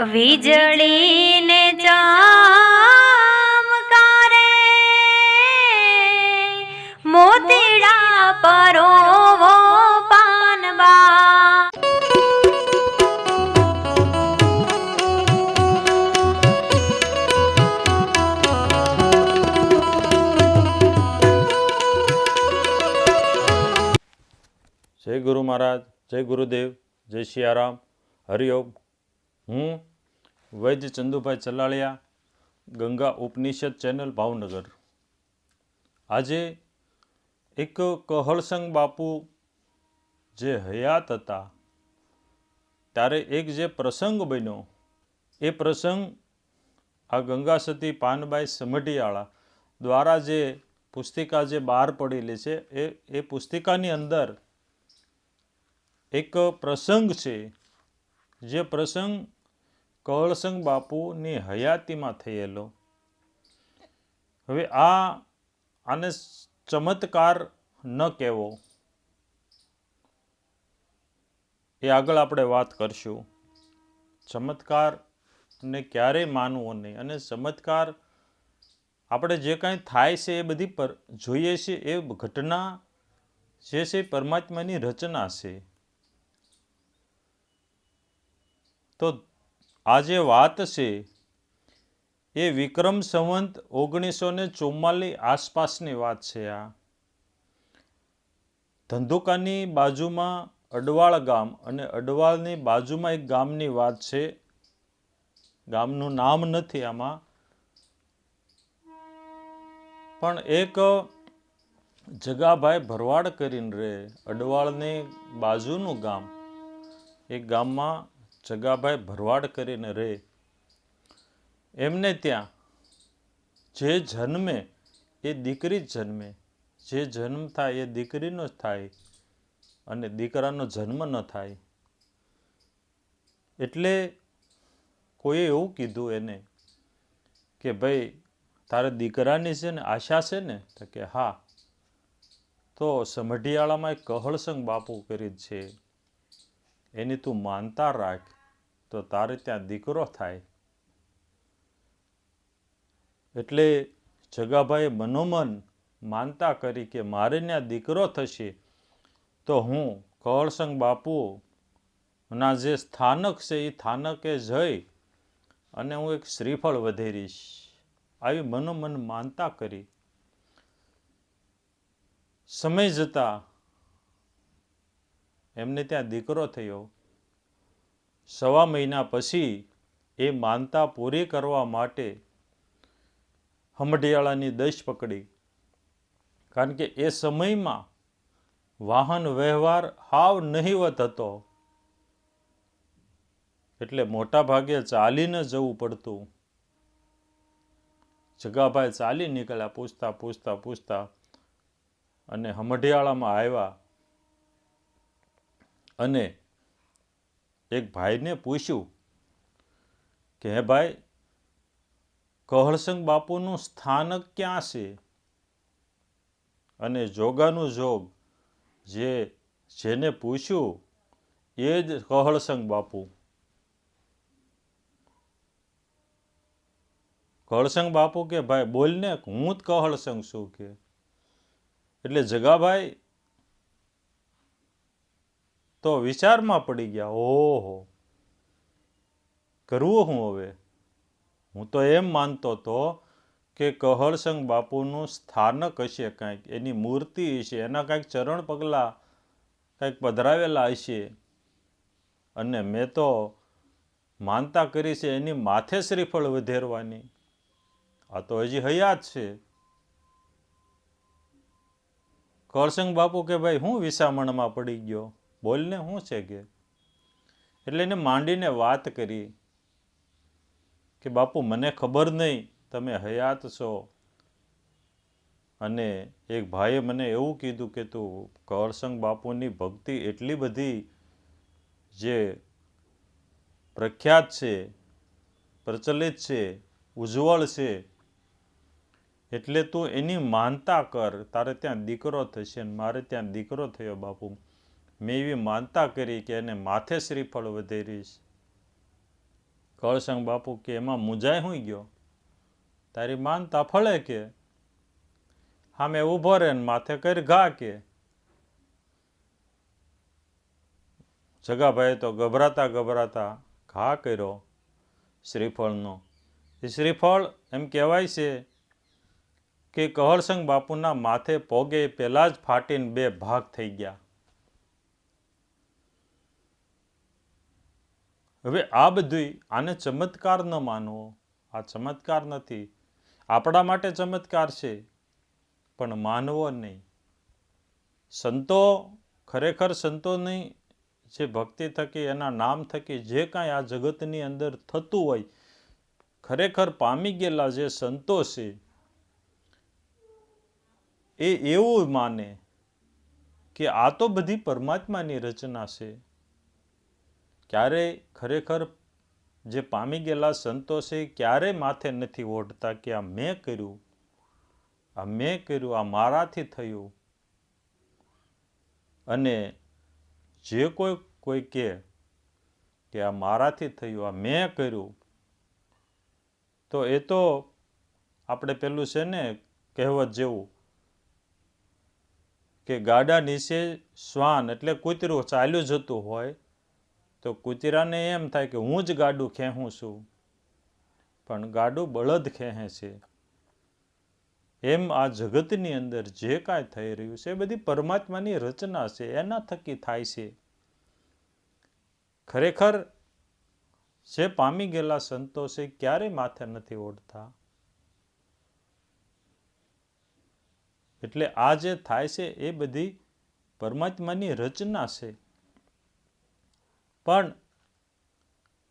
વીજળીને ચમકારે મોતીડા પરોવો પાનબા. જય ગુરુ મહારાજ, જય ગુરુદેવ, જય સિયારામ, હરિઓમ. હું વૈદ્ય ચંદુભાઈ ચલાળિયા, ગંગા ઉપનિષદ ચેનલ ભાવનગર. આજે એક કહળસંગ બાપુ જે હયાત હતા ત્યારે એક જે પ્રસંગ બન્યો એ પ્રસંગ આ ગંગા સતી પાનબાઈ સમઢિયાળા દ્વારા જે પુસ્તિકા જે બહાર પડેલી છે એ પુસ્તિકાની અંદર એક પ્રસંગ છે, જે પ્રસંગ કહળસંગ બાપુની હયાતીમાં થયેલો. હવે આને ચમત્કાર ન કહેવો એ આગળ આપણે વાત કરશું. ચમત્કારને ક્યારેય માનવો નહીં, અને ચમત્કાર આપણે જે કાંઈ થાય છે એ બધી જોઈએ છીએ એ ઘટના જે છે પરમાત્માની રચના છે. તો આ જે વાત છે એ વિક્રમ સંવંત 1944 આસપાસની વાત છે. આ ધંધુકાની બાજુમાં અડવાળ ગામ અને અડવાળની બાજુમાં એક ગામની વાત છે. ગામનું નામ નથી આમાં, પણ એક જગાભાઈ ભરવાડ કરીને રહે, અડવાળની બાજુનું ગામ. એક ગામમાં જગાભાઈ ભરવાડ કરીને રહે. એમને ત્યાં જે જન્મે એ દીકરી જ જન્મે, જે જન્મ થાય એ દીકરીનો જ થાય, અને દીકરાનો જન્મ ન થાય. એટલે કોઈએ એવું કીધું એને કે ભાઈ તારે દીકરાની છે ને આશા છે ને? તો કે હા. તો સમઢિયાળામાં એક કહળસંગ બાપુ કરી છે, એની તું માનતા રાખ તો તારે ત્યાં દીકરો થાય. એટલે જગાભાઈએ મનોમન માનતા કરી કે મારે ત્યાં દીકરો થશે તો હું કહળસંગ બાપુના જે સ્થાનક છે એ સ્થાનકે જઈ અને હું એક શ્રીફળ વધેરીશ. આવી મનોમન માનતા કરી. સમય જતા એમને ત્યાં દીકરો થયો. 1.25 મહિના પછી એ માનતા પૂરી કરવા માટે સમઢિયાળાની દશ પકડી. કારણ કે એ સમયમાં વાહન વ્યવહાર હાવ નહિવત હતો, એટલે મોટા ભાગે ચાલીને જવું પડતું. જગાભાઈ ચાલી નીકળ્યા, પૂછતા પૂછતા પૂછતા, અને સમઢિયાળામાં આવ્યા. અને એક ભાઈને પૂછ્યું કે હે ભાઈ, કહળસંગ બાપુનું સ્થાનક ક્યાં છે? અને જોગાનું જોગ જેને પૂછ્યું એ જ કહળસંગ બાપુ. કહળસંગ બાપુ કે ભાઈ બોલને, હું જ કહળસંગ છું કે. એટલે જગાભાઈ તો વિચારમાં પડી ગયા. ઓહો, કરવું હું હવે? હું તો એમ માનતો હતો કે કહળસંગ બાપુનું સ્થાનક હશે, કાંઈક એની મૂર્તિ હશે, એના કાંઈક ચરણ પગલાં કાંઈક પધરાવેલા હશે, અને મેં તો માનતા કરી છે એની માથે શ્રીફળ વધેરવાની. આ તો હજી હયાત છે. કહળસંગ બાપુ કે ભાઈ હું વિસામણમાં પડી ગયો, બોલને શું છે કે. એટલે એને માંડીને વાત કરી કે બાપુ મને ખબર નહીં તમે હયાત છો, અને એક ભાઈએ મને એવું કીધું કે તું કહળસંગ બાપુની ભક્તિ એટલી બધી જે પ્રખ્યાત છે, પ્રચલિત છે, ઉજ્જવળ છે, એટલે તું એની માનતા કર, તારે ત્યાં દીકરો થશે. મારે ત્યાં દીકરો થયો બાપુ. મેં એવી માનતા કરી કે એને માથે શ્રીફળ વધેરીશ. કળશંગ બાપુ કે એમાં મુંજાય હું ગયો, તારી માનતા ફળે કે સામે ઊભો રહે ને માથે કરી ઘા કે. જગાભાઈએ તો ગભરાતા ગભરાતા ઘા કર્યો શ્રીફળનો. એ શ્રીફળ એમ કહેવાય છે કે કહળસંગ બાપુના માથે પોગે પહેલા જ ફાટીને 2 ભાગ થઈ ગયા. હવે આ બધું આને ચમત્કાર ન માનવો, આ ચમત્કાર નથી. આપણા માટે ચમત્કાર છે પણ માનવો નહીં. સંતો ખરેખર સંતોની જે ભક્તિ થકી એના નામ થકી જે કાંઈ આ જગતની અંદર થતું હોય, ખરેખર પામી ગયેલા જે સંતો છે એ એવું માને કે આ તો બધી પરમાત્માની રચના છે. ક્યારેય ખરેખર જે પામી ગયેલા સંતો છે ક્યારેય માથે નથી ઓઢતા કે આ મેં કર્યું, આ મારાથી થયું. અને જે કોઈ કહે કે આ મારાથી થયું, આ મેં કર્યું, તો એ તો આપણે પેલું છે ને કહેવત જેવું કે ગાડા નીચે શ્વાન એટલે કૂતરું ચાલ્યું જતું હોય તો કૂતરાને એમ થાય કે હું જ ગાડું ખેહું છું, પણ ગાડું બળદ ખેહે છે. એમ આ જગતની અંદર જે કાંઈ થઈ રહ્યું છે એ બધી પરમાત્માની રચના છે, એના થકી થાય છે. ખરેખર જે પામી ગયેલા સંતો છે ક્યારેય માથે નથી ઓઢતા. એટલે આ જે થાય છે એ બધી પરમાત્માની રચના છે. પણ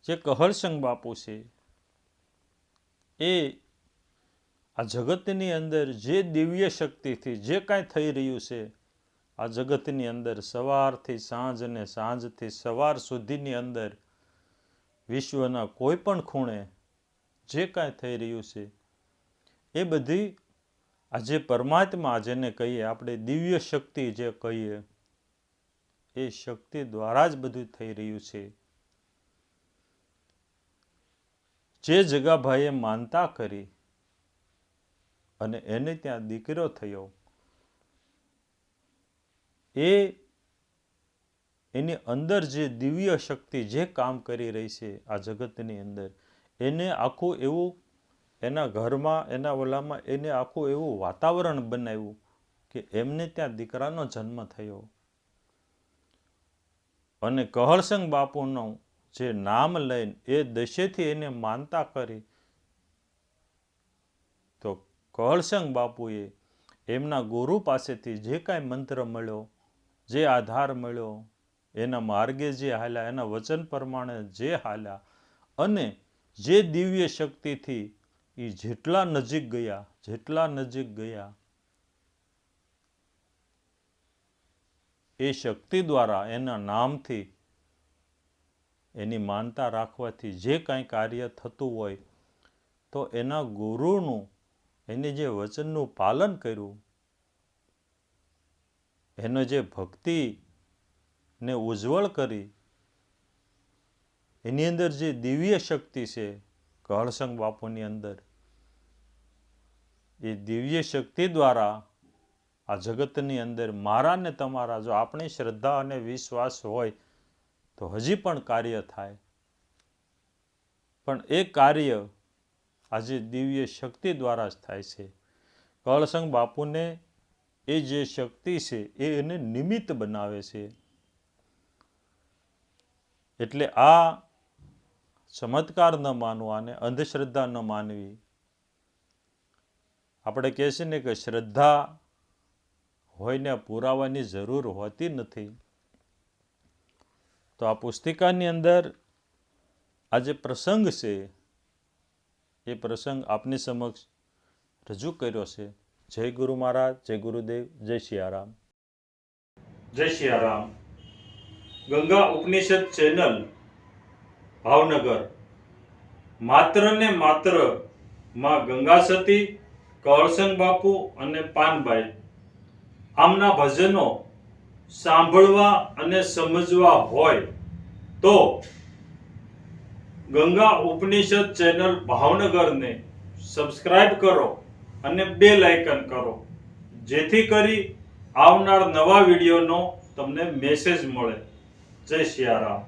જે કહળસંગ બાપુ છે એ આ જગતની અંદર જે દિવ્ય શક્તિથી જે કાંઈ થઈ રહ્યું છે આ જગતની અંદર સવારથી સાંજ અને સાંજથી સવાર સુધીની અંદર વિશ્વના કોઈ પણ ખૂણે જે કાંઈ થઈ રહ્યું છે એ બધી આજે પરમાત્મા જેને કહીએ આપણે દિવ્ય શક્તિ જે કહીએ એ શક્તિ દ્વારા જ બધું થઈ રહ્યું છે. જે જગાભાઈએ માનતા કરી અને એને ત્યાં દીકરો થયો, એની અંદર જે દિવ્ય શક્તિ જે કામ કરી રહી છે આ જગતની અંદર, એને આખું એવું એના ઘરમાં એના ઓલામાં એને આખું એવું વાતાવરણ બનાવ્યું કે એમને ત્યાં દીકરાનો જન્મ થયો. અને કહળસંગ બાપુનું જે નામ લઈને એ દશેથી એને માનતા કરી તો કહળસંગ બાપુએ એમના ગુરુ પાસેથી જે કાંઈ મંત્ર મળ્યો, જે આધાર મળ્યો, એના માર્ગે જે હાલ્યા, એના વચન પ્રમાણે જે હાલ્યા અને જે દિવ્ય શક્તિથી એ જેટલા નજીક ગયા એ શક્તિ દ્વારા એના નામથી એની માનતા રાખવાથી જે કાંઈ કાર્ય થતું હોય તો એના ગુરુનું એને જે વચનનું પાલન કર્યું, એનો જે ભક્તિને ઉજ્જવળ કરી, એની અંદર જે દિવ્ય શક્તિ છે કહળસંગ બાપુની અંદર, એ દિવ્ય શક્તિ દ્વારા આ જગતની અંદર મારા ને તમારા જો આપણી શ્રદ્ધા અને વિશ્વાસ હોય તો હજી પણ કાર્ય થાય. પણ એ કાર્ય આજે દિવ્ય શક્તિ દ્વારા જ થાય છે. કહળસંગ બાપુને એ જે શક્તિ છે એ એને નિમિત્ત બનાવે છે. એટલે આ ચમત્કાર ન માનવા અને અંધશ્રદ્ધા ન માનવી. આપણે કહે છે ને કે શ્રદ્ધા હોય ને પુરાવાની જરૂર હોતી નથી. તો આ પુસ્તિકાની અંદર આ જે પ્રસંગ છે એ પ્રસંગ આપની સમક્ષ રજૂ કર્યો છે. જય ગુરુ મહારાજ, જય ગુરુદેવ, જય સિયારામ. જય સિયારામ. ગંગા ઉપનિષદ ચેનલ ભાવનગર માત્ર ને માત્ર માં ગંગા સતી, કહળસંગ બાપુ અને પાનભાઈ આમના ભજનો સાંભળવા અને સમજવા હોય તો ગંગા ઉપનિષદ ચેનલ ભાવનગરને સબસ્ક્રાઇબ કરો અને બેલ આઇકન કરો, જેથી કરી આવનાર નવા વિડીયોનો તમને મેસેજ મળે. જય સિયારામ.